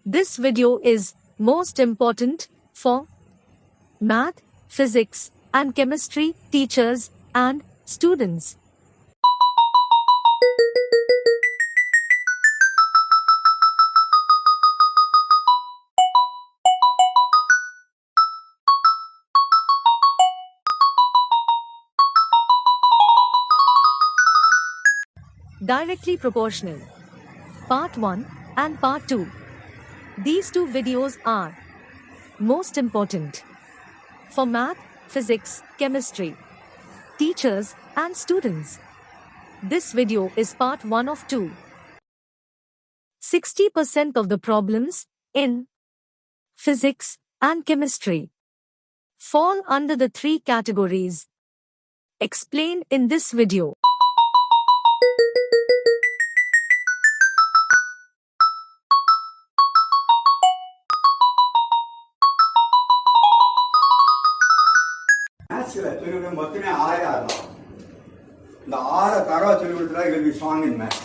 This video is most important for math, physics, and chemistry teachers and students. Directly proportional. Part 1 and Part 2. These two videos are most important for math, physics, chemistry teachers and students. This video is part 1 of 2. 60% of the problems in physics and chemistry fall under the three categories explained in this video. மொத்தமே 6 தான். இந்த 6 தரவா சொல்லி கொடுத்தா it will be strong in maths.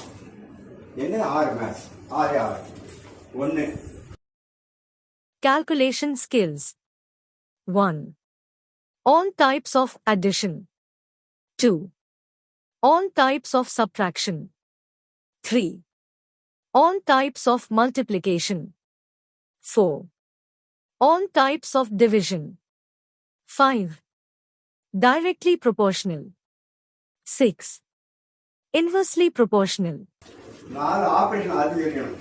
என்ன 6 maths 6 1. Calculation skills. 1. All types of addition. 2. All types of subtraction. 3. All types of multiplication. 4. All types of division. 5. Directly proportional. 6. Inversely proportional. 4 operation அது தெரியும்.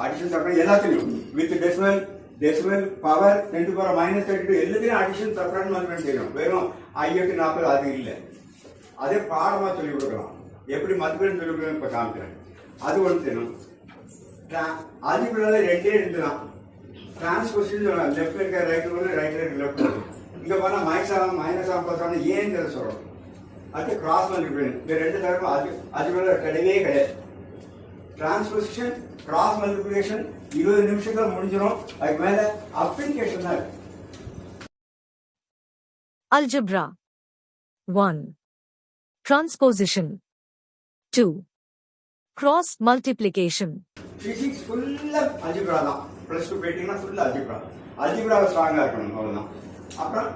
Addition subtraction எல்லாத்தையும் with decimal power 10 to the power -32 எல்லாத்தையும் addition subtraction மட்டும் தெரியும். வெறும் 840 அது இல்ல. அதே பாடமா சொல்லி கொடுக்கலாம். எப்படி மல்டிபிள் சொல்லி கொடுக்கணும் இப்ப காமிக்கிறேன். அது ஒன்று தெரியும். அல்ஜிப்ரால ரெண்டு தான். டிரான்ஸ்போசிஷன் சொல்லலாம். லெஃப்ட் இருக்க ரைட் வந்து ரைட்ல இருக்க லெஃப்ட். இங்க போனா மைனஸ் +1 ஏங்கிறத சொல்றோம். அது கிராஸ் மல்டிப்ளிகேஷன். இந்த ரெண்டு தரப்பு அல்ஜிப்ரால கிடையவே கிடையாது. டிரான்ஸ்போசிஷன் கிராஸ் மல்டிப்ளிகேஷன் 20 நிமிஷத்துல முடிஞ்சிடும். அதுக்கு மேல அப்ளிகேஷன் தான். Algebra. 1. Transposition. 2. Cross multiplication. Physics ஃபுல்லா அல்ஜிப்ரா தான். +2 போயிட்டீங்கன்னா ஃபுல்லா அல்ஜிப்ரா. அல்ஜிப்ராவை ஸ்ட்ராங்கா இருக்கணும் அவ்வளவுதான். அப்புறம்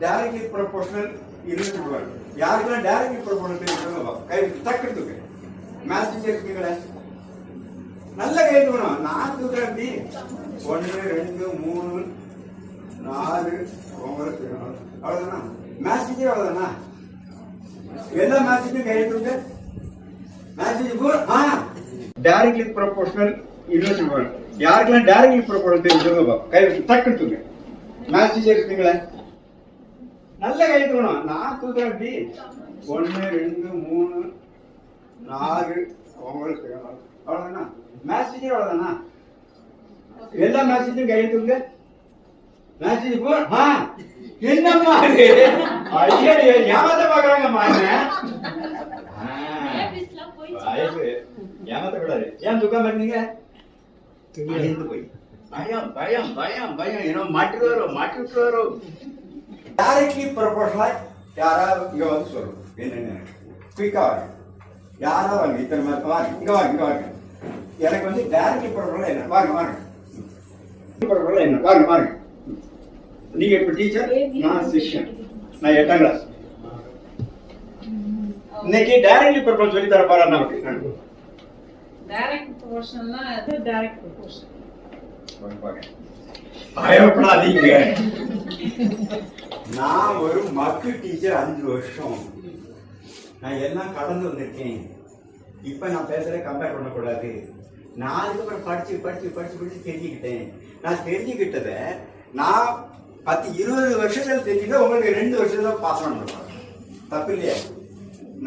டைரக்ட்லி ப்ரொபோர்ஷனல் இன்வெர்டிபிள். யாருக்கெல்லாம் டைரக்ட்லி ப்ரொபோர்ஷனல் தெரியும் கை டக்குறதுக்கு மேத்ஸ் டீச்சர் இருக்கீங்களே நல்ல கை தூக்கணும். நான் தூக்குறேன் எப்படி 1 2 3 4 உங்களுக்கு அவ்வளவுதானா? மேத்ஸ் டீச்சர் அவ்வளவுதானா? எல்லா மேத்ஸ் டீச்சரும் கை தூக்கு. Maths teacher directly proportional invertible. யாருக்கெல்லாம் டைரக்ட்லி ப்ரொபோர்ஷனல் தெரியும் கை டக்குறதுக்கு மேத்ஸ் டீச்சர் இருக்கீங்களே நல்ல கை தூக்கணும். நான் தூக்குறேன் எப்படி 1 2 3 4 உங்களுக்கு அவ்வளவுதானா? மேத்ஸ் டீச்சர் அவ்வளவுதானா? எல்லா மேத்ஸ் டீச்சரும் கை தூக்குங்க. மேத்ஸ் டீச்சர் என்னம்மா ஐயா ஏமாத்த பாக்குறாங்கம்மா. ஏமாத்த கூடாது. ஏன் தூக்காம இருந்தீங்க? போய் பயம் பயம் பயம் பயம் ஏன்னா மாட்டிட்டு வரும். டைரக்ட்லி ப்ரொபோர்ஷனலா யாராவது இங்க வந்து சொல்லும் என்னென்ன குயிக்கா வாங்க. யாராவது வாங்க. இத்தனை மாதிரி வாங்க. இங்க வாங்க. எனக்கு வந்து டைரக்ட்லி ப்ரொபோர்ஷனல் என்ன வாங்க. ப்ரொபோர்ஷனல் என்ன வாங்க. நீங்க இப்ப டீச்சர், நான் சிஷ்யன். நான் 8ஆம் கிளாஸ். இன்னைக்கு டைரக்ட்லி ப்ரொபோர்ஷனல் சொல்லி தர போறேன் நமக்கு. டைரக்ட் ப்ரொபோர்ஷனல்னா அது டைரக்ட் ப்ரொபோர்ஷனல். பயப்படாதீங்க. நான் ஒரு மக்கு டீச்சர் 5 வருஷம். நான் எல்லாம் கடந்து வந்திருக்கேன். இப்ப நான் பேசுற கம்பேர் பண்ணக்கூடாது. நான் அதுக்கப்புறம் படிச்சு தெரிஞ்சுக்கிட்டேன். நான் தெரிஞ்சுக்கிட்டத நான் 10-20 வருஷத்துல தெரிஞ்சுக்கிட்ட உங்களுக்கு 2 வருஷத்துல பாஸ் பண்ணுறேன். தப்பு இல்லையா?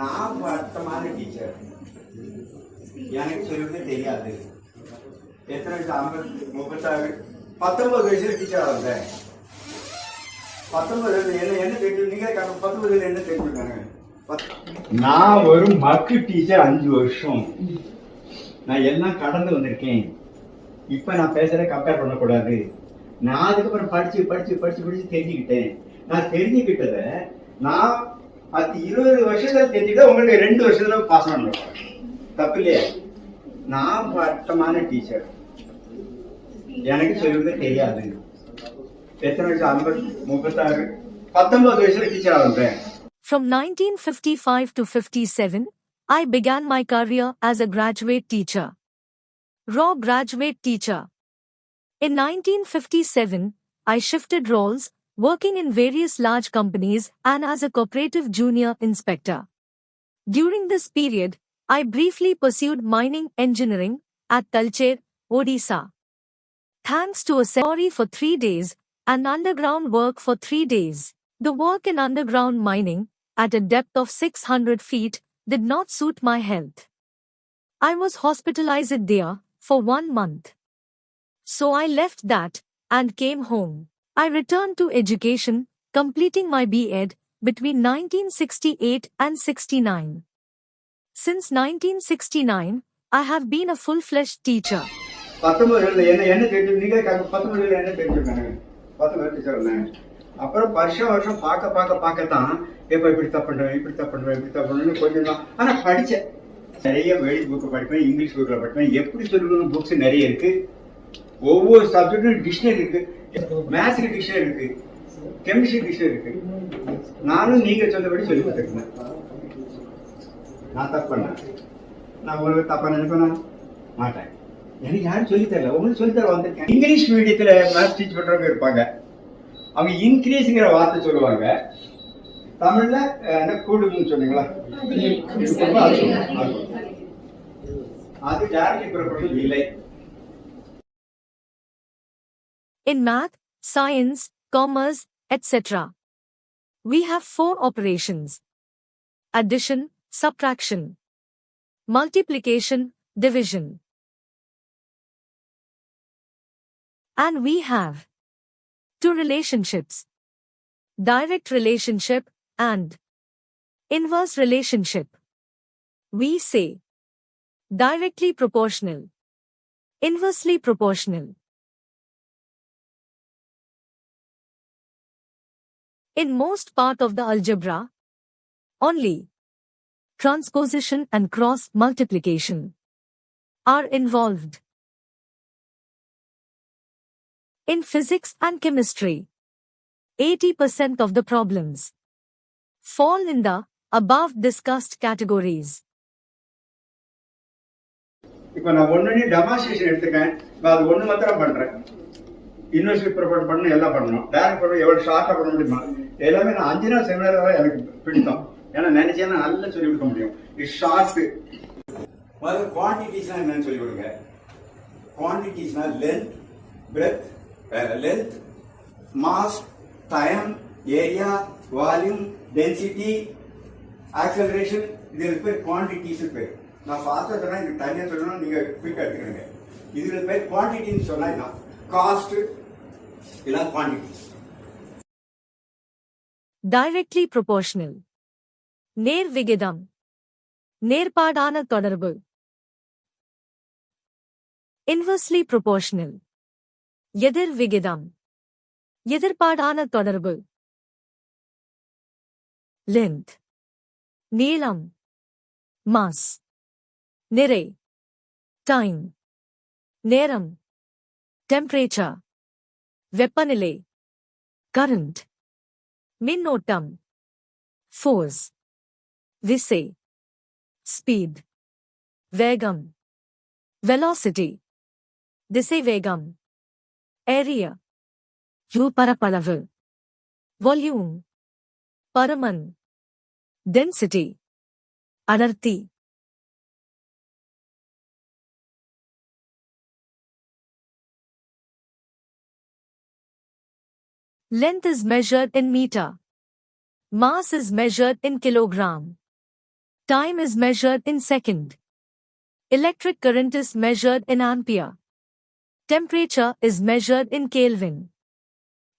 நான் வட்டமான டீச்சர். எனக்கு சொல்லுறது தெரியாது. எத்தனை வயசு? 50 36 19 வயசுல டீச்சர் வந்தேன். 19 என்ன தெரியும்? நீங்க 19 என்ன தெரிஞ்சுக்காங்க? நான் ஒரு மக்கு டீச்சர் 5 வருஷம். நான் எல்லாம் கடந்து வந்திருக்கேன். இப்ப நான் பேசுற கம்பேர் பண்ணக்கூடாது. நான் அதுக்கப்புறம் படிச்சு தெரிஞ்சுக்கிட்டேன். நான் தெரிஞ்சுக்கிட்டத நான் 10-20 வருஷத்துல தெரிஞ்சுக்கிட்ட உங்களுக்கு 2 வருஷத்துல பாஸ் பண்ணுறேன். தப்பு இல்லையா? நான் வட்டமான டீச்சர். எனக்கு சொல்லுவது தெரியாது. எத்தனை வயசு? 50, 36, 19 வயசுல டீச்சரா வந்தேன். From 1955 to 57, I began my career as a graduate teacher. Raw graduate teacher. In 1957, I shifted roles, working in various large companies and as a cooperative junior inspector. During this period, I briefly pursued mining engineering at Talcher, Odisha. Thanks to a salary for 3 days and underground work for 3 days, the work in underground mining, at a depth of 600 feet, did not suit my health. I was hospitalized there for 1 month. So I left that and came home. I returned to education, completing my B.Ed between 1968 and 69. Since 1969, I have been a full-fledged teacher. 19 என்ன தெரிஞ்சு நீங்க 19 என்ன தெரிஞ்சுக்காங்க? 19 teacher இருந்தேன். அப்புறம் வருஷம் பார்க்கத்தான் எப்ப இப்படி தப்புன்னு கொஞ்சம் தான். ஆனா படிச்சேன். நிறைய வெளி புக்கு படிப்பேன், இங்கிலீஷ் புக்கில் படிப்பேன். எப்படி சொல்லணும்னு புக்ஸ் நிறைய இருக்கு. ஒவ்வொரு சப்ஜெக்டும் டிக்ஷனரி இருக்கு. மேத்ஸ்க்கு டிக்ஷனரி இருக்கு, கெமிஸ்ட்ரி டிக்ஷனரி இருக்கு. நானும் நீங்க சொன்னபடி சொல்லி கொடுத்துருக்கேன். நான் தப்பு பண்ணேன். நான் உங்களுக்கு தப்பா நினைப்பேன் மாட்டேன். எனக்கு யாரும் சொல்லி தரல, உங்களுக்கு சொல்லி தர வந்திருக்கேன். இங்கிலீஷ் மீடியத்துல மேத்ஸ் டீச் பண்றவங்க இருப்பாங்க. அவங்க இன்க்ரீஸ்ங்கிற வார்த்தை சொல்லுவாங்க. தமிழ்ல என்ன கூடுன்னு சொன்னீங்களா? அது டைரக்ட்லி ப்ரொபோர்ஷனல் இல்லை. In math, science, commerce, etc., we have 4 operations: addition, subtraction, multiplication, division. And we have 2 relationships: direct relationship and inverse relationship. We say directly proportional, inversely proportional. In most part of the algebra, only transposition and cross multiplication are involved. In physics and chemistry, 80% of the problems fall in the above discussed categories. இப்போ நான் ஒன்னு demonstration எடுத்துக்கேன். அது ஒண்ணு மாத்திரம் பண்றேன். University propose பண்ணணும், எல்லாம் பண்ணணும். டைரக்ட் ப்ரொபோஸ் எவ்வளவு ஷார்ட்டா பண்ண முடியுமா? எல்லாமே நான் 5 நாள் செமினார் வரை எனக்கு பிடித்தம். ஏன்னா நினைச்சேன்னா நல்லா சொல்லி கொடுக்க முடியும். இது ஷார்ட். முதல்ல குவான்டிட்டிஸ்னா என்னன்னு சொல்லி கொடுங்க. குவான்டிட்டிஸ்னா length, breadth, length, mass, time, area, volume, density, acceleration, இதுக்கு பேர் குவான்டிட்டிஸ் பேர். நான் ஃபாஸ்டா சொன்னா இது தனியாக சொல்லணும், நீங்க குயிக்கா எடுத்துக்கிறீங்க. இதுல பேர் குவான்டிட்டின்னு சொன்னா இதான். காஸ்ட் இதெல்லாம் குவான்டிட்டிஸ். Directly proportional, நேர் விகிதம், நேர்பாடான தொடர்பு. Inversely proportional, எதிர் விகிதம், எதிர்பாடான தொடர்பு. Length, நீளம். Mass, நிறை. Time, நேரம். Temperature, வெப்பநிலை. Current, மின்னோட்டம். Force, விசை. Speed, வேகம். Velocity, திசைவேகம். Area, பரப்பளவு. Volume, பருமன். Density, அடர்த்தி. Length is measured in meter. Mass is measured in kilogram. Time is measured in second. Electric current is measured in ampere. Temperature is measured in Kelvin.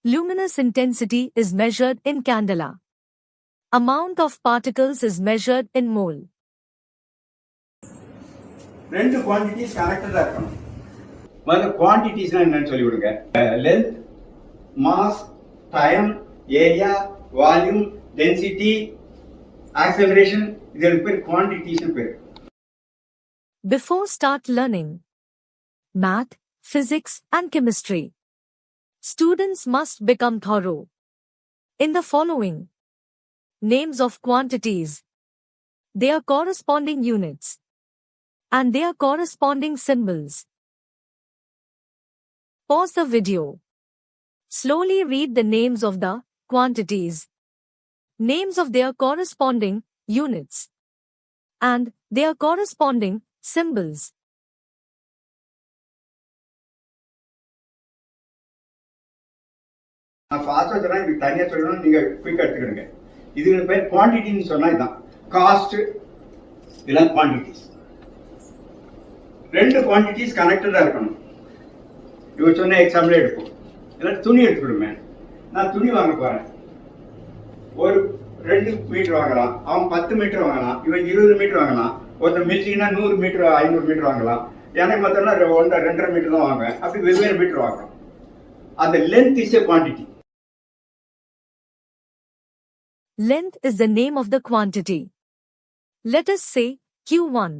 Luminous intensity is measured in candela. Amount of particles is measured in mole. ரெண்டு quantities கனெக்டடா இருக்கணும். முதல்ல குவான்டிட்டிஸ்னா என்னன்னு சொல்லி கொடுங்க. Length, mass, time, area, volume, density, acceleration, இதற்கு பேர் quantities பேர். Before start learning math, physics and chemistry. Students must become thorough. In the following names of quantities, their corresponding units, and their corresponding symbols. Pause the video. Slowly read the names of the quantities, names of their corresponding units, and their corresponding symbols. நான் ஃபாஸ்ட்டாக சொன்னால் இதுக்கு தனியாக சொல்லணும், நீங்கள் குயிக்காக எடுத்துக்கிடுங்க. இதுக்கு பேர் குவான்டிட்டின்னு சொன்னால் இதுதான். காஸ்ட்டு இதெல்லாம் குவான்டிட்டிஸ். ரெண்டு குவான்டிட்டிஸ் கனெக்டடாக இருக்கணும். இவர் சொன்ன எக்ஸாம்பிளே எடுப்போம். இல்லை துணி எடுத்துக்கிடுமே. நான் துணி வாங்க போகிறேன். ஒரு 2 மீட்டர் வாங்கலாம், அவன் 10 மீட்டர் வாங்கலாம், இவன் 20 மீட்டர் வாங்கலாம். ஒருத்தர் மில்ச்சிங்கன்னா 100 மீட்டர் 500 மீட்டர் வாங்கலாம். எனக்கு மற்றனா 2.5 மீட்டர் தான் வாங்குவேன். அப்படி வெவ்வேறு மீட்டர் வாங்கலாம். அந்த length is a quantity. Length is the name of the quantity. Let us say Q1.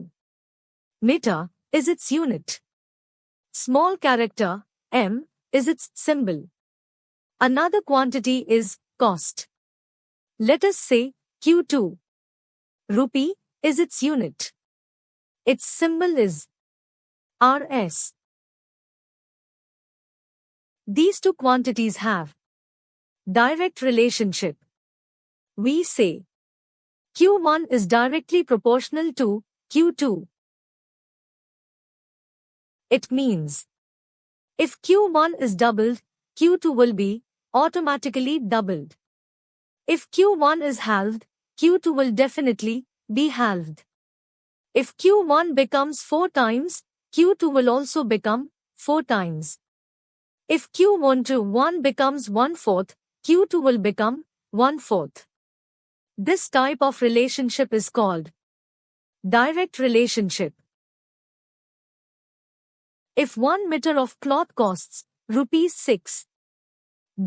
Meter is its unit. Small character m is its symbol. Another quantity is cost. Let us say Q2. Rupee is its unit. Its symbol is Rs. These two quantities have direct relationship. We say Q1 is directly proportional to Q2. It means if Q1 is doubled, Q2 will be automatically doubled. If Q1 is halved, Q2 will definitely be halved. If Q1 becomes 4 times, Q2 will also become 4 times. If Q1 to 1 becomes 1/4, Q2 will become 1/4. This type of relationship is called direct relationship. If 1 meter of cloth costs ₹6,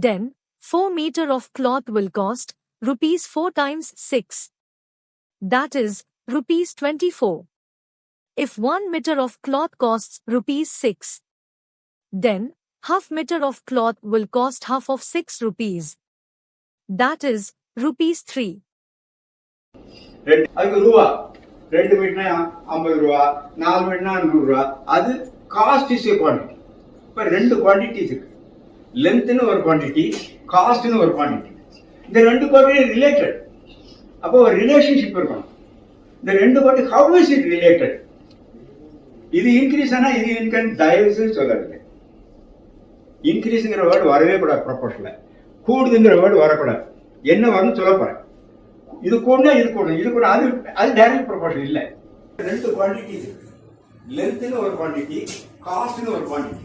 then 4 meter of cloth will cost ₹4 times 6. That is ₹24. If 1 meter of cloth costs ₹6, then half meter of cloth will cost half of 6 rupees. That is ₹3. அதுக்கு ரூபா 2 மீட்டர்னா 50 ரூபா, 4 மீட்டர்னா 100 ரூபா. அது cost is quantity. இப்போ 2 quantities இருக்கு. லென்த்னு ஒரு quantity, காஸ்ட்னு ஒரு quantity. இந்த 2 குவான்டிட்டி ரிலேட்டட். அப்போ ஒரு ரிலேஷன்ஷிப் இருக்கணும். இந்த 2 quantity how is it related? இது இன்க்ரீஸ் ஆனால் இது இன்கம் தயவுசெய்து சொல்லாதுங்க. இன்க்ரீஸுங்கிற வேர்டு வரவே கூடாது ப்ரொபோஷனில். கூடுதுங்கிற வேர்டு வரக்கூடாது. என்ன வரும்னு சொல்ல போகிறேன். இது கூட இது கூட இது கூட அது டைரக்ட் ப்ரொபோர்ஷன் இல்லை. 2 குவான்டிட்டிஸ் இருக்கு. லென்த்னு ஒரு குவான்டிட்டி, காஸ்ட்னு ஒரு குவான்டிட்டி.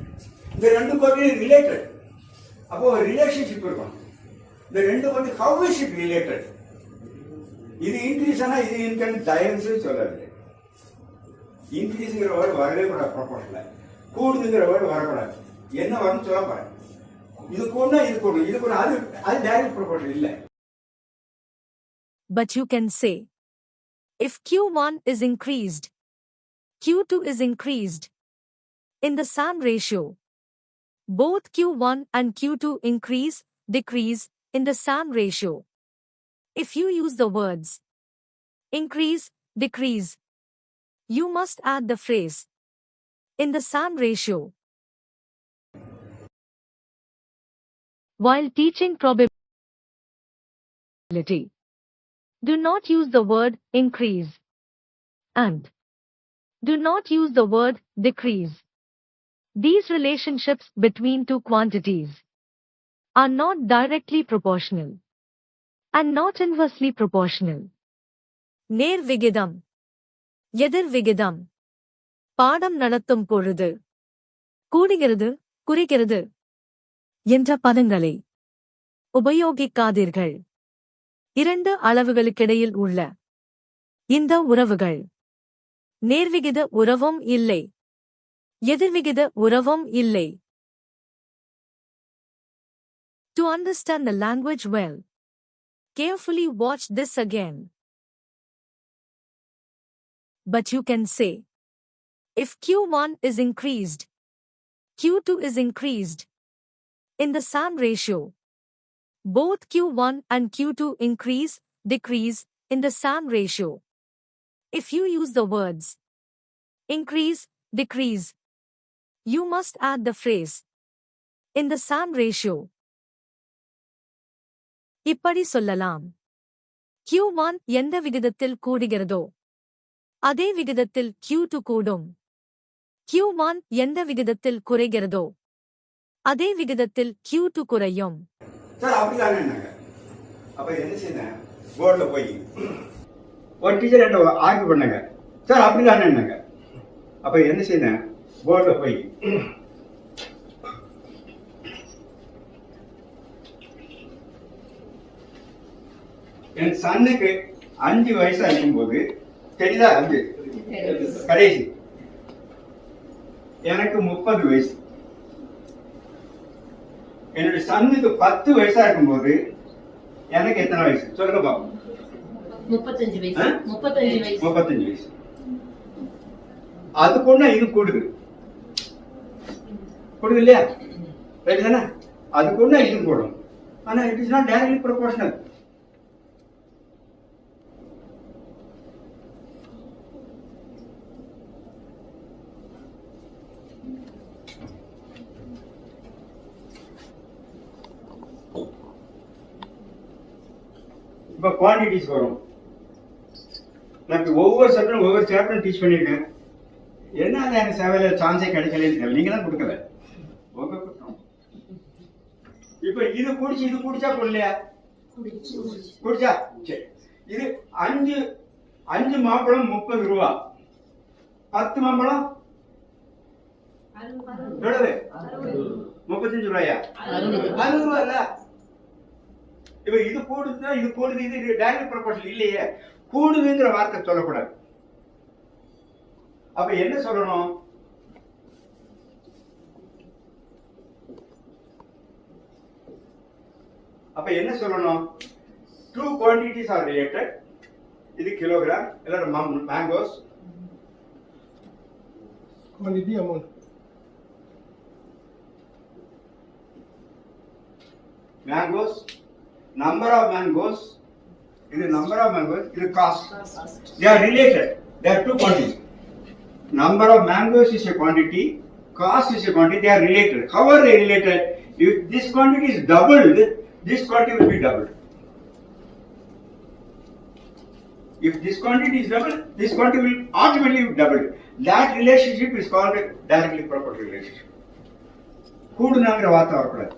இந்த 2 குவான்டிட்டி ரிலேட்டட். அப்போ ஒரு ரிலேஷன்ஷிப் இருக்கும். இந்த 2 quantity how is it related? இது இன்க்ரீஸ் ஆனால் இது இன்கம் தயவுசெய்து சொல்லாது. இன்க்ரீஸுங்கிற வேர்டு வரவே கூடாது ப்ரொபோர்ஷனில். கூடுதுங்கிற வேர்டு வரக்கூடாது. என்ன வரும்னு சொல்ல போறேன். இது கூட இது கூட இது கூட அது டைரக்ட் ப்ரொபோர்ஷன் இல்லை. But you can say, if Q1 is increased, Q2 is increased. In the same ratio, both Q1 and Q2 increase, decrease in the same ratio. If you use the words increase, decrease, you must add the phrase in the same ratio. While teaching probability, do not use the word increase and do not use the word decrease. These relationships between two quantities are not directly proportional and not inversely proportional. நேர் விகிதம், எதிர் விகிதம், பாடம் நடத்தும் பொழுது, கூடுகிறது, குறைகிறது என்ற பதங்களை உபயோகிக்காதீர்கள். 2 அளவுகளுக்கிடையில் உள்ள இந்த உறவுகள் நேர்விகித உறவும் இல்லை, எதிர்விகித உறவும் இல்லை. To understand the language well, carefully watch this again. But you can say, if Q1 is increased, Q2 is increased in the same ratio. Both Q1 and Q2 increase, decrease in the same ratio. If you use the words increase, decrease, you must add the phrase in the same ratio. இப்படி சொல்லலாம். Q1 எந்த விகிதத்தில் கூடுகிறதோ அதே விகிதத்தில் Q2 கூடும். Q1 எந்த விகிதத்தில் குறைகிறதோ அதே விகிதத்தில் Q2 குறையும். சார் அப்படிதானே என்னங்க? அப்ப என்ன செய்யணும்? போர்டில் போய் ஒரு டீச்சர் என்ன ஆர்கியூ பண்ணாங்க. சார் அப்படிதானே என்னங்க? அப்ப என்ன செய்யணும்? போர்டில் போய் என் சன்னுக்கு 5 வயசா இருக்கும்போது தெரியுதா? 5 கடைசி எனக்கு 30 வயசு. என்னுடைய சன்னுக்கு 10 வயசா இருக்கும்போது எனக்கு எத்தனை வயசு சொல்லுங்க பாப்போம். 35 வயசு. 35 வயசு. அது கூட இது கூடுது இல்லையா? ரைட் தானே? அது கூட இது கூடும். ஆனா it is not directly proportional. இப்ப குவான்டிட்டிஸ் வரும். நான் ஒவ்வொரு சப்ஜெக்டும் ஒவ்வொரு சாப்டரும் டீச் பண்ணியிருக்கேன். என்ன எனக்கு சேவையில சான்ஸே கிடைக்கல, நீங்க தான் கொடுக்கல. இப்ப இது குடிச்சா கொள்ளையா? குடிச்சா சரி. இது 5 மாம்பழம் 30 ரூபா, 10 மாம்பழம் எவ்வளவு? 35 ரூபாயா? 60 ரூபா இல்ல. இப்ப இது கூடுதுன்னா இது கூடுது, இது டைரக்ட் ப்ரொபோர்ஷனல் இல்லையே. கூடுதுங்கிற வார்த்தை சொல்லக்கூடாது. அப்ப என்ன சொல்லணும்? அப்ப என்ன சொல்லணும்? Two quantities are related. இது கிலோகிராம் இல்ல mangoes. quantity amount. Mangoes, number of mangoes. This number of mangoes, this cost. They are related. They are two quantities. Number of mangoes is a quantity, cost is a quantity. They are related. How are they related? If this quantity is doubled, this quantity will be doubled. If this quantity is doubled, this quantity will automatically be doubled. That relationship is called a directly proportional relationship. கூடுனாங்கிற வார்த்தை வரக்கூடாது.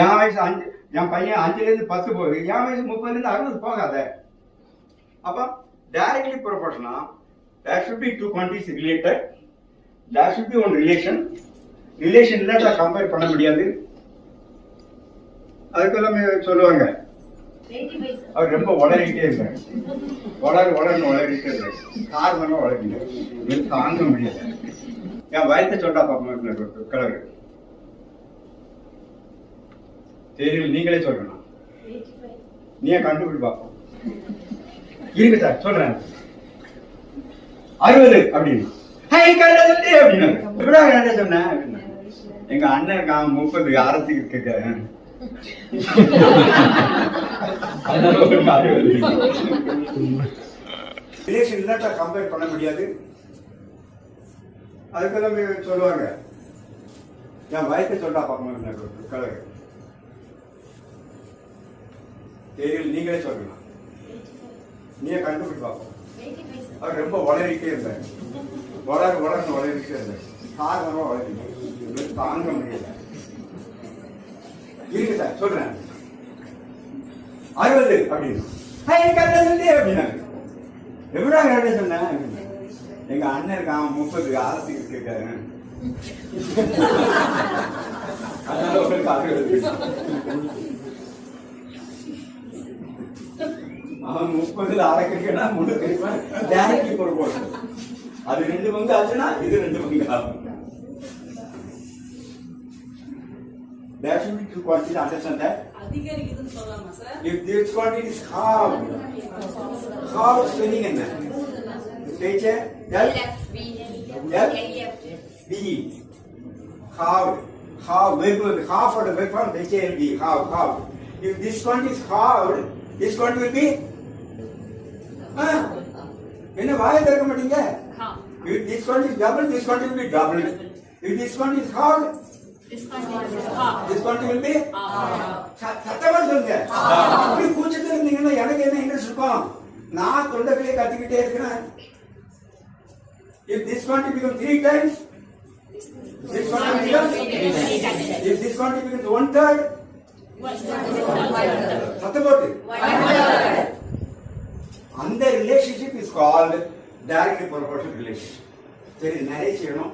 என் வயசு 5, என் பையன் 5லேருந்து 10 போகுது, என் வயசு 30லேருந்து 60 போகாத. அப்ப directly proportional. There should be two quantities related. There should be one relation. Relation இல்லாட்டா compare பண்ண முடியாது. அதுக்கெல்லாம் சொல்லுவாங்க. அவர் ரொம்ப வளரிட்டே இருக்காரு. வளர்ந்து வளரிட்டே இருக்காரு. காரணமா வளர்க்கல. தாங்க முடியல. என் வயத்தை சொல்றா பாப்போம் கலரு. தெரியல, நீங்களே சொல்லணும். நீ கண்டுபிடி பார்ப்போம். இருக்கு சார் சொல்றேன். 60 அப்படின்னு. அப்படின்னு எப்படா என்ன சொன்னேன்? எங்க அண்ணன் 30 ஆரத்துக்கு கேட்க. ரிலேஷன் இல்லாட்டா கம்பேர் பண்ண முடியாது. அதுக்கெல்லாம் சொல்லுவாங்க. என் வயத்தை சொல்றா பார்க்கணும் கலரு. தெரியல, நீங்களே சொல்லணும். நீ கண்டுபிடி பார்ப்போம். அவர் ரொம்ப வளரிட்டே இருந்தார். வளர்ந்து வளரிட்டே இருந்தார். காரணமா வளர்ந்து தாங்க முடியல. இருக்கு சார் சொல்றேன். 60 அப்படின்னு. அப்படின்னா எப்படா கரெக்டா சொன்னேன்? எங்க அண்ணன் 30 ஆரத்துக்கு கேட்காரு. அதனால உங்களுக்கு 60. அவன் 30ல் அரைக்கா முழுக்க டைரக்ட்லி ப்ரொபோர்ஷனல். அது 2 பங்கு ஆச்சுன்னா இது 2 பங்கு ஆகும். There should be two quantities. Understand that? அதிகரிக்குதுன்னு சொல்லலாமா sir? If this quantity is half spelling என்ன? Teacher, L F B. halved. Half of the verb form HALV, half. If this one is halved, this one will be என்ன வாயை திறக்க மாட்டீங்க? If this one is double, this one will be double. If this one is halved, this one will be சத்தமா சொல்லுங்க. அப்படி கூச்சத்துல இருந்தீங்கன்னா எனக்கு என்ன இன்ட்ரெஸ்ட் இருக்கும்? நான் தொண்டைக்குள்ளே கத்திக்கிட்டே இருக்கிறேன். If this one will become 3 times, this one will become if this one will become 1/3, சத்தம் போட்டு அந்த relationship is called directly proportional relation. சரி, நிறைய செய்யணும்.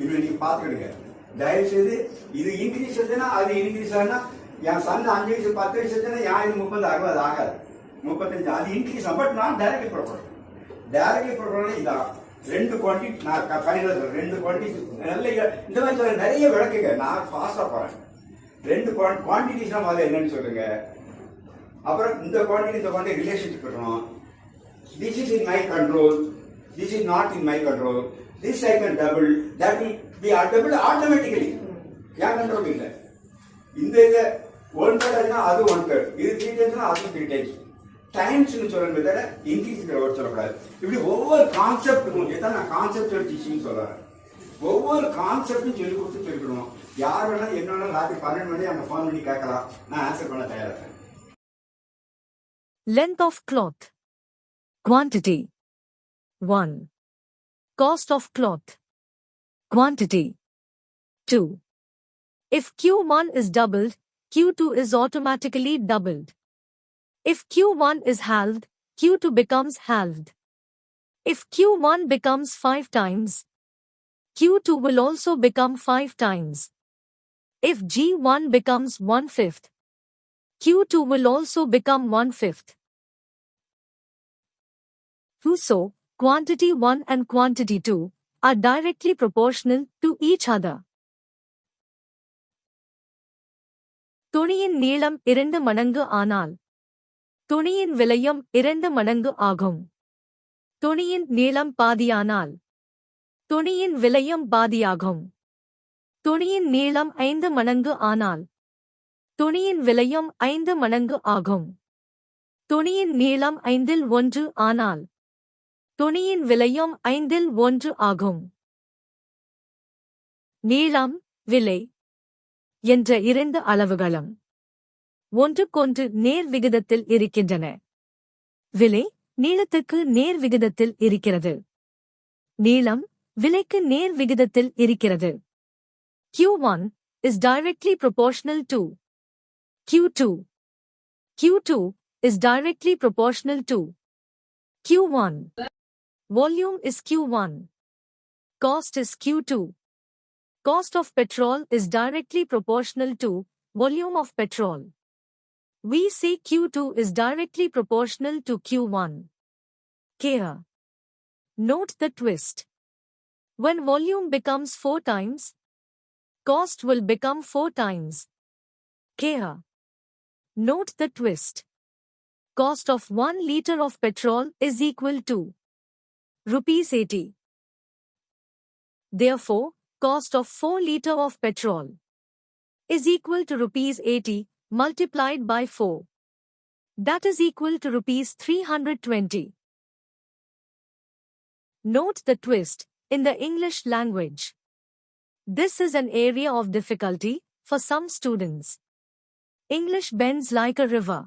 இன்னும் நீங்க பாத்துக்கிடுங்க. தயவு செய்து இது இன்க்ரீஸ் ஆச்சுன்னா அது இன்க்ரீஸ் ஆனா என் சன் 5 வயசு 10 வயசு ஆச்சுன்னா என் 30 60 ஆகாது, 35 அது இன்க்ரீஸ். பட் நான் டைரக்ட்லி ப்ரொபோர்ஷனல். டைரக்ட்லி ப்ரொபோர்ஷனல் இதான். 2 குவான்டிட்டி நான் ஃபைனல் சொல்றேன். 2 குவான்டிட்டி நல்ல இந்த மாதிரி சொல்ல நிறைய விளக்குங்க. நான் ஃபாஸ்டா போறேன். 2 குவான்டிட்டிஸ்னா முதல்ல என்னன்னு சொல்லுங்க. அப்புறம் இந்த குவான்டிட்டி ரிலேஷன்ஷிப் இருக்கணும். This is in my control. This is not in my control. This I can double. That will be double automatically. ஏன் கண்ட்ரோல் இல்லை. இந்த இதை 1/3 அது 1/3, இது 3 times அது 3 times. டைம்ஸ்னு சொல்லணும் தவிர இன்க்ரீஸ்ங்கிற வேர்ட் சொல்லக்கூடாது. இப்படி ஒவ்வொரு கான்செப்டுக்கும் இதான் நான் கான்செப்டுவல் டீச்சிங் சொல்றேன். ஒவ்வொரு கான்செப்டும் சொல்லி கொடுத்து சொல்லிக்கணும். யார் வேணாலும் என்ன வேணாலும் ராத்திரி 12 மணி அவங்க ஃபோன் பண்ணி கேட்கலாம். நான் ஆன்சர் பண்ண தயாரா இருக்கேன். Length of cloth. Quantity. 1. Cost of cloth. Quantity. 2. If Q1 is doubled, Q2 is automatically doubled. If Q1 is halved, Q2 becomes halved. If Q1 becomes 5 times, Q2 will also become 5 times. If G1 becomes 1/5, Q2 will also become 1/5. So, quantity 1 and quantity 2 are directly proportional to each other. துணியின் நீளம் 2 மடங்கு ஆனால் துணியின் விலையும் 2 மடங்கு ஆகும். துணியின் நீளம் பாதியானால் துணியின் விலையும் பாதியாகும். துணியின் நீளம் 5 மடங்கு ஆனால் துணியின் விலையும் 5 மடங்கு ஆகும். துணியின் நீளம் 5இல் 1 ஆனால் துணியின் விலையும் 5இல் 1 ஆகும். நீளம், விலை என்ற 2 அளவுகளும் ஒன்றுக்கொன்று நேர் விகிதத்தில் இருக்கின்றன. விலை நீளத்துக்கு நேர் விகிதத்தில் இருக்கிறது. நீளம் விலைக்கு நேர் விகிதத்தில் இருக்கிறது. Q1 is directly proportional to Q2. Q2 is directly proportional to Q1. Volume is Q1. Cost is Q2. Cost of petrol is directly proportional to volume of petrol. We say Q2 is directly proportional to Q1. Care. Note the twist. When volume becomes 4 times, cost will become 4 times. Care. Note the twist. Cost of 1 liter of petrol is equal to ₹80. Therefore, cost of 4 liter of petrol is equal to ₹80 multiplied by 4. That is equal to ₹320. Note the twist in the English language. This is an area of difficulty for some students. English bends like a river.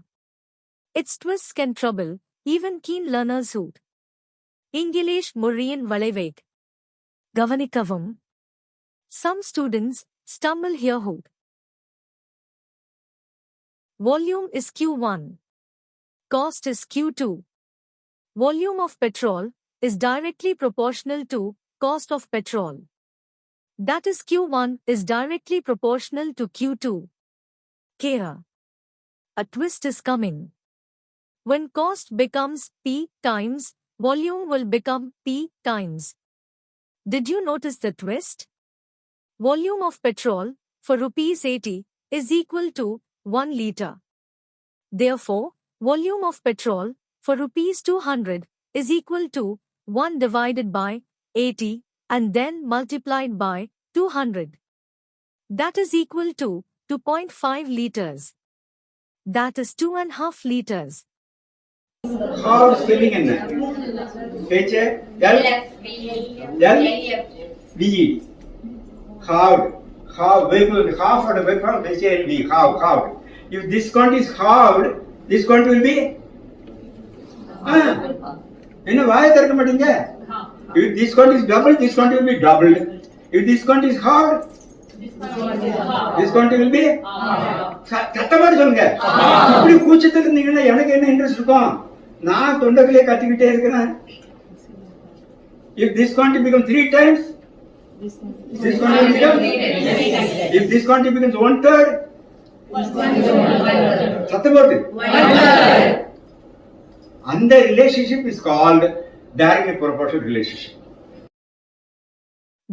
Its twists can trouble even keen learners who English முறியின் வளைவைக் கவனிக்கவும். Some students stumble here who volume is Q1. Cost is Q2. Volume of petrol is directly proportional to cost of petrol. That is Q1 is directly proportional to Q2. Care. A twist is coming. When cost becomes P times, volume will become P times. Did you notice the twist? Volume of petrol for ₹80 is equal to 1 liter. Therefore, volume of petrol for ₹200 is equal to 1 divided by 80 and then multiplied by 200. That is equal to 2.5 liters. That is 2.5 liters. Halved spelling என்ன? H A L L V E. Halved. Half of the verb form H A L V. Halved. If this quantity is halved, this quantity will be என்ன வாயை திறக்க மாட்டீங்க? If this quantity is doubled, this quantity will be doubled. If this quantity is halved, this quantity will be சத்தமாடி சொல்லுங்க. இப்படி கூச்சத்துக்கு இருந்தீங்கன்னா எனக்கு என்ன interest இருக்கும்? நான் தொண்டர்களே கத்திக்கிட்டே இருக்கிறேன். If this quantity becomes 3 times, this quantity becomes, if this quantity becomes 1/3, சத்தமாடி and the relationship is called directly proportional relationship.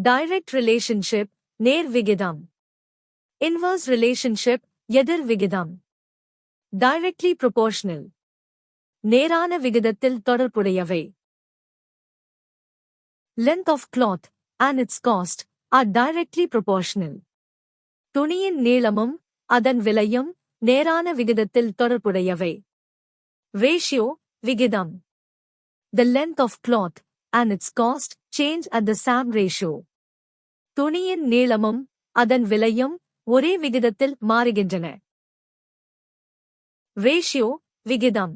Direct relationship நேர் விகிதம். Inverse relationship எதிர் விகிதம். Directly proportional நேரான விகிதத்தில் தொடர்புடையவை. Length of cloth and its cost are directly proportional. துணியின் நீளமும் அதன் விலையும் நேரான விகிதத்தில் தொடர்புடையவை. Ratio விகிதம். The length of cloth and its cost change at the same ratio. துணியின் நீளமும் அதன் விலையும் ஒரே விகிதத்தில் மாறுகின்றன. Ratio விகிதம்.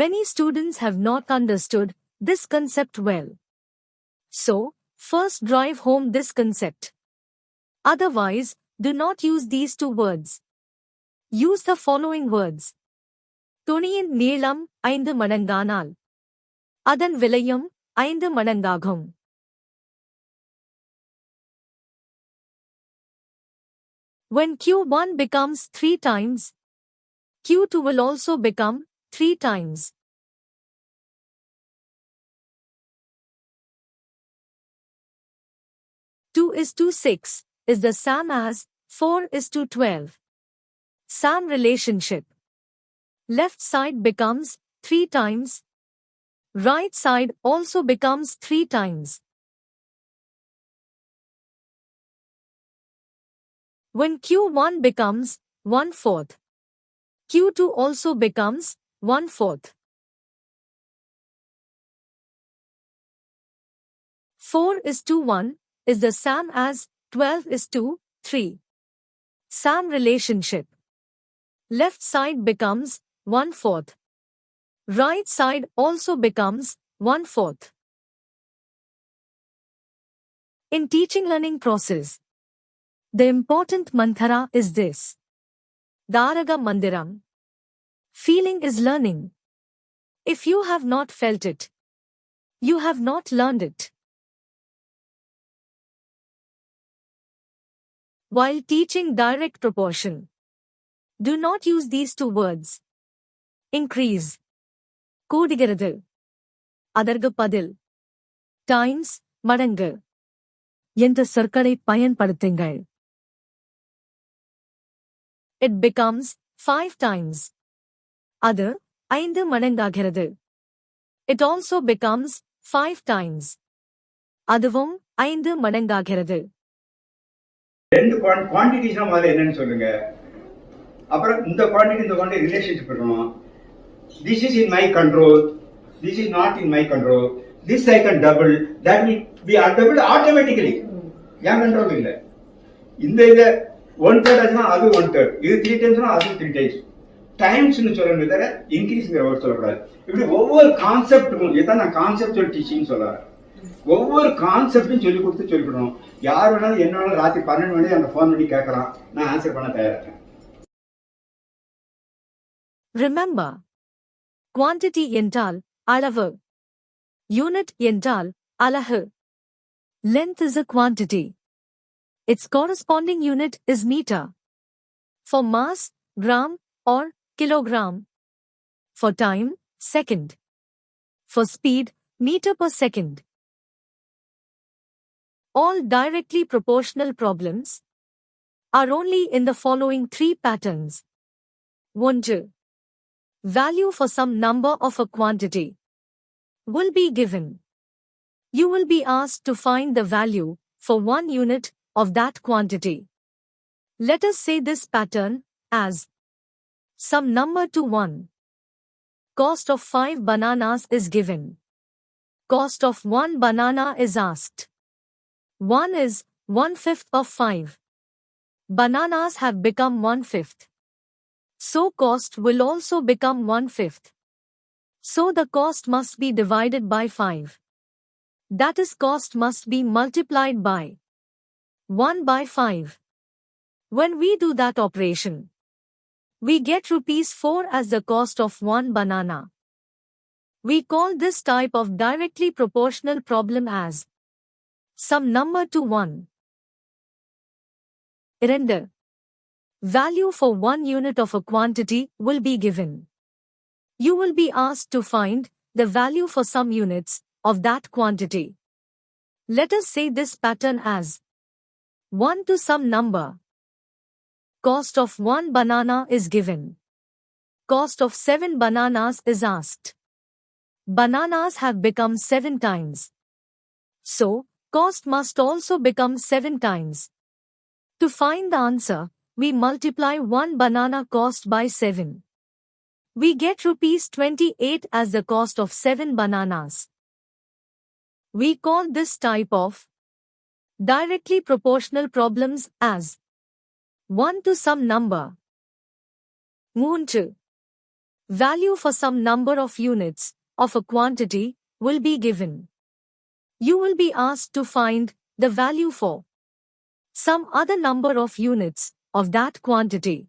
Many students have not understood this concept well. So, first drive home this concept. Otherwise, do not use these two words. Use the following words. துணியின் நீளம் 5 மடங்கானால் அதன் விலையும் 5 மடங்காகும். When Q1 becomes 3 times, Q2 will also become 3 times. Two is to 6 is the same as 4 is to 12. Same relationship. Left side becomes 3 times. Right side also becomes 3 times. When Q1 becomes 1/4, Q2 also becomes 1/4. 4 is to 1 is the same as 12 is to 3. Same relationship. Left side becomes 1/4. Right side also becomes 1/4. In teaching learning process, the important mantra is this. Daraga Mandiram. Feeling is learning. If you have not felt it, you have not learned it. While teaching direct proportion, do not use these two words. Increase. கூடுகிறது. அதற்கு பதில் times மடங்கு என்ற சொற்களை பயன்படுத்துங்கள். It becomes 5 times. அது 5 மடங்காகிறது. It also becomes 5 times. அதுவும் 5 மடங்காகிறது. ரெண்டு குவாண்டிட்டிஸ்னா முதல்ல என்னன்னு சொல்லுங்க. அப்புறம் இந்த குவாண்டிட்டி ரிலேஷன்ஷிப் இருக்கணும். This is in my control. This is not in my control. This I can double. That will be doubled automatically. ஏன் கண்ட்ரோல் இல்லை. இந்த இதை 1/3 ஆச்சுன்னா அது 1/3. இது 3 டைம்ஸ்னா அது 3 டைம்ஸ். டைம்ஸ்னு சொல்லணுமே தவிர இன்க்ரீஸ்ங்கிற வேர்ட் சொல்லக்கூடாது. இப்படி ஒவ்வொரு கான்செப்டுக்கும் இதான் நான் கான்செப்டுவல் டீச்சிங் சொல்றேன். ஒவ்வொரு கான்செப்டும் சொல்லி கொடுக்கணும். யார் வேணாலும் என்ன வேணாலும் ராத்திரி 12 மணி அந்த ஃபோன் பண்ணி கேட்கலாம். நான் ஆன்சர் பண்ண தயாராக. Remember, quantity என்றால் அளவு. Unit என்றால் அலகு. Length is a quantity. Its corresponding unit is meter. For mass, gram or kilogram. For time, second. For speed, meter per second. All directly proportional problems are only in the following 3 patterns. 1. Value for some number of a quantity will be given. You will be asked to find the value for 1 unit of that quantity. Let us say this pattern as some number to 1. Cost of 5 bananas is given. Cost of 1 banana is asked. 1 is 1/5 of 5. Bananas have become 1/5. So cost will also become 1/5. So the cost must be divided by 5. That is, cost must be multiplied by 1 by 5. When we do that operation, we get ₹4 as the cost of 1 banana. We call this type of directly proportional problem as some number to 1. 2. Value for 1 unit of a quantity will be given. You will be asked to find the value for some units of that quantity. Let us say this pattern as 1 to some number. Cost of 1 banana is given. Cost of 7 bananas is asked. Bananas have become 7 times. So, cost must also become 7 times. To find the answer, we multiply 1 banana cost by 7. We get ₹28 as the cost of 7 bananas. We call this type of directly proportional problems as 1 to some number. 3. Value for some number of units of a quantity will be given. You will be asked to find the value for some other number of units of that quantity.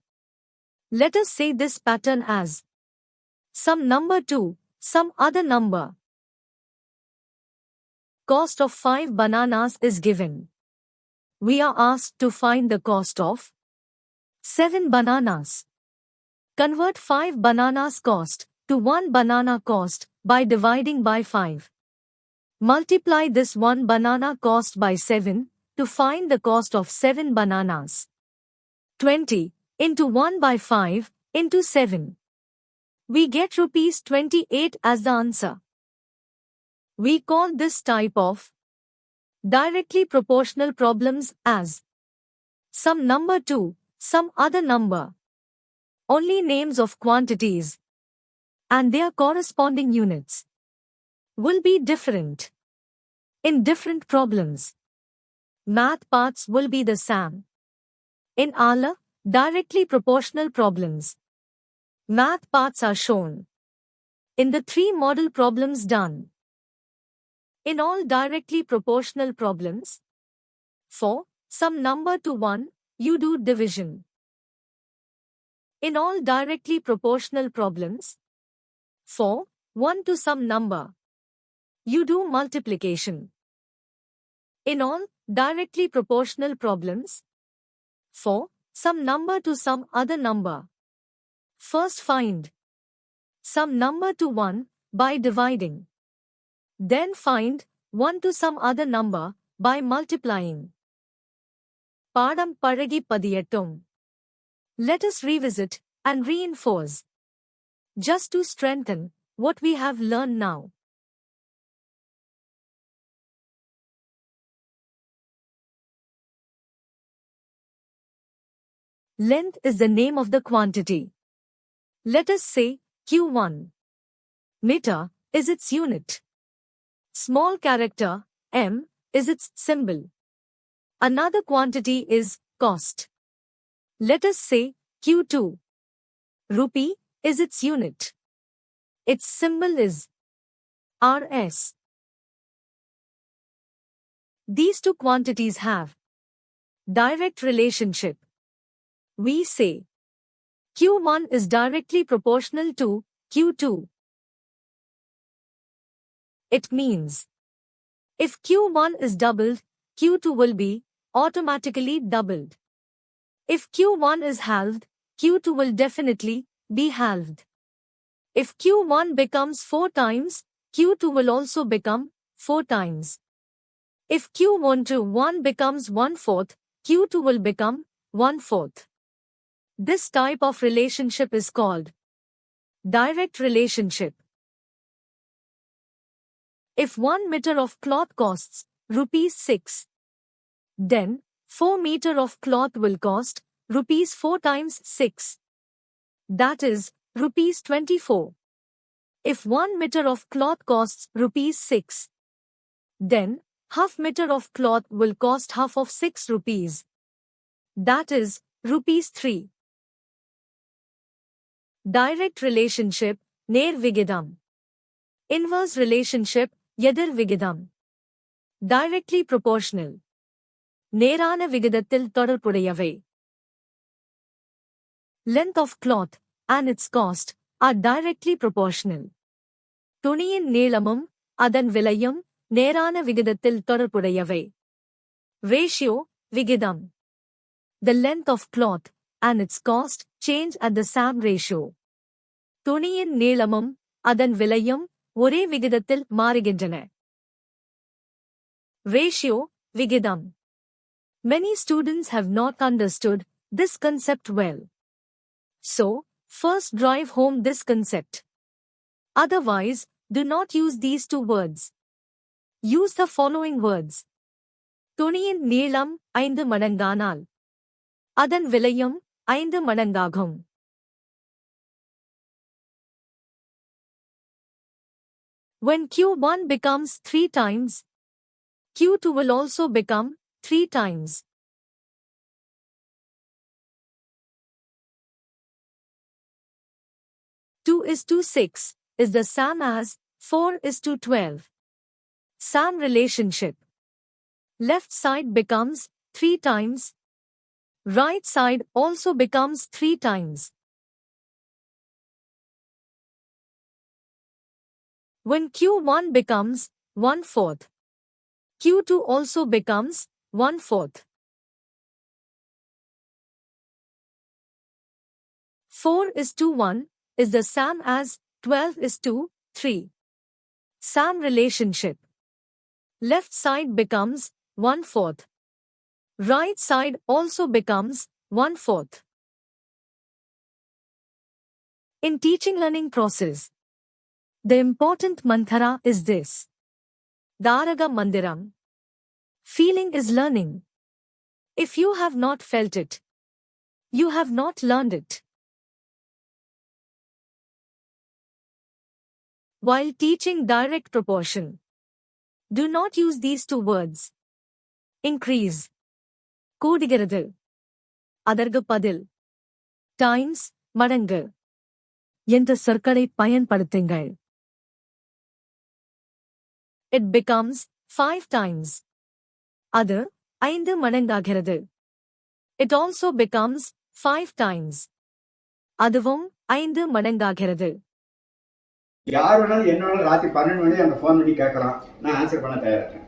Let us say this pattern as some number to some other number. Cost of 5 bananas is given. We are asked to find the cost of 7 bananas. Convert 5 bananas cost to 1 banana cost by dividing by 5. Multiply this 1 banana cost by 7 to find the cost of 7 bananas. 20 into 1 by 5 into 7. We get ₹28 as the answer. We call this type of directly proportional problems as some number to some other number. Only names of quantities and their corresponding units will be different in different problems. Math parts will be the same. In all directly proportional problems, math parts are shown in the 3 model problems done. In all directly proportional problems, for some number to 1, you do division. In all directly proportional problems, for 1 to some number, you do multiplication. In all directly proportional problems, for some number to some other number, first find some number to 1 by dividing. Then find 1 to some other number by multiplying. Padam Paragi Padiyattum. Let us revisit and reinforce, just to strengthen what we have learned now. Length is the name of the quantity. Let us say Q1. Meter is its unit. Small character m is its symbol. Another quantity is cost. Let us say Q2. Rupee is its unit. Its symbol is Rs. These two quantities have direct relationship. We say Q1 is directly proportional to Q2. It means if Q1 is doubled, Q2 will be automatically doubled. If Q1 is halved, Q2 will definitely be halved. If Q1 becomes 4 times, Q2 will also become 4 times. If Q1 to 1 becomes 1/4, Q2 will become 1/4. This type of relationship is called direct relationship. If 1 meter of cloth costs ₹6, then 4 meter of cloth will cost rupees 4 times 6. That is, rupees 24. If 1 meter of cloth costs rupees 6, then half meter of cloth will cost half of 6 rupees. That is, rupees 3. Direct relationship, நேர் விகிதம். Inverse relationship, எதிர் விகிதம். Directly proportional. நேரான விகிதத்தில் தொடர்புடையவை. Length of cloth and its cost are directly proportional. துணியின் நீளமும் அதன் விலையும் நேரான விகிதத்தில் தொடர்புடையவை. Ratio, விகிதம். The length of cloth and its cost change at the same ratio. துணியின் நீளமும் அதன் விலையும் ஒரே விகிதத்தில் மாறுகின்றன. Ratio, விகிதம். Many students have not understood this concept well. So, first drive home this concept. Otherwise, do not use these two words. Use the following words. துணியின் நீளம் 5 மடங்கானால் அதன் விலையும் 5 மடங்காகும். When Q1 becomes 3 times, Q2 will also become 3 times. Two is to 6 is the same as 4 is to 12. Same relationship. Left side becomes 3 times. Right side also becomes 3 times. When Q1 becomes 1/4, Q2 also becomes 1/4. 4 is to 1 is the same as 12 is to 3. Same relationship. Left side becomes 1/4. Right side also becomes 1/4. In teaching learning process, the important mantra is this. Daraga Mandiram. Feeling is learning. If you have not felt it, you have not learned it. While teaching direct proportion, do not use these two words. Increase. கூடுகிறது. அதற்கு பதில் times, மடங்கு என்ற சொற்களை பயன்படுத்துங்கள். It becomes 5 times. அது 5 மடங்காகிறது. It also becomes 5 times. அதுவும் 5 மடங்காகிறது. யார் வேணாலும் என்ன வேணாலும் ராத்திரி 12 மணி அந்த ஃபோன் பண்ணி கேட்கலாம், நான் ஆன்சர் பண்ண தயாரா இருக்கேன்.